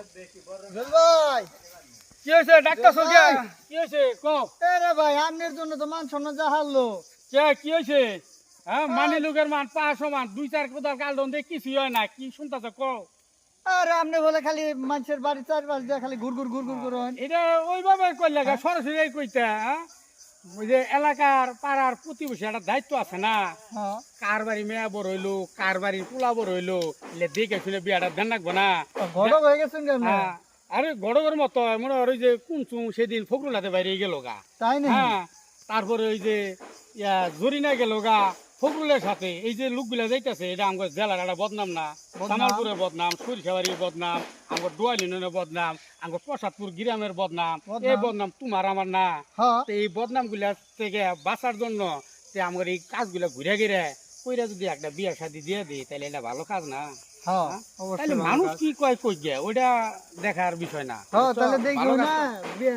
ভাই কি হয়েছে ডাক্তার সরকার কি হয়েছে কও এরে ভাই আমনের জন্য তো মান সম্মান যা হারলো। কে কি হয়েছে হ্যাঁ মানি লোকের মান 500 মান 2-4 কোদাল কালদন দিয়ে কিছুই হয় না কি শুনতাছ কও আরে আমনে বলে খালি মানুষের বাড়ি চারপাশ দিয়ে খালি ঘুর ঘুর ঘুর ঘুর করেন। এটা ওইভাবে কইলে সরাসরি কইতা হ্যাঁ ওই যে এলাকার পাড়ার প্রতিবেশী একটা দায়িত্ব আছে না হ্যাঁ কার বাড়ি মেয়া বড় হইলো কার বাড়ি পোলা বড় হইলো এলে দেখে শুনে বিয়াটা দেন রাখবো না ঘটক হয়ে গেছেন কেন? হ্যাঁ, আরে গড়গড় মতো মনে হয় ওই যে কুনচুং সেদিন ফখরুল হাতে বাইরে গেল গা তাই না? হ্যাঁ তারপরে ওই যে জরিনা গেল গা ফখরুলের সাথে এই যে লোকগুলা যাইতেছে এটা আমার জেলার একটা বদনাম না জামালপুরের বদনাম সরিষাবাড়ির বদনাম আমার ডোয়ালিনের বদনাম আমার প্রসাদপুর গ্রামের বদনাম এই বদনাম তোমার আমার না হ্যাঁ তো এই বদনাম গুলা থেকে বাঁচার জন্য আমার এই কাজগুলা ঘুরে ঘিরে কইরা যদি একটা বিয়ে শাদী দিয়ে দিই তাহলে এটা ভালো কাজ না হ্যাঁ তাহলে অবশ্যই মানুষ কি কয় কই ওইটা দেখার বিষয় না হ্যাঁ তাহলে দেখো ভালো কাজ না তো। বিয়ে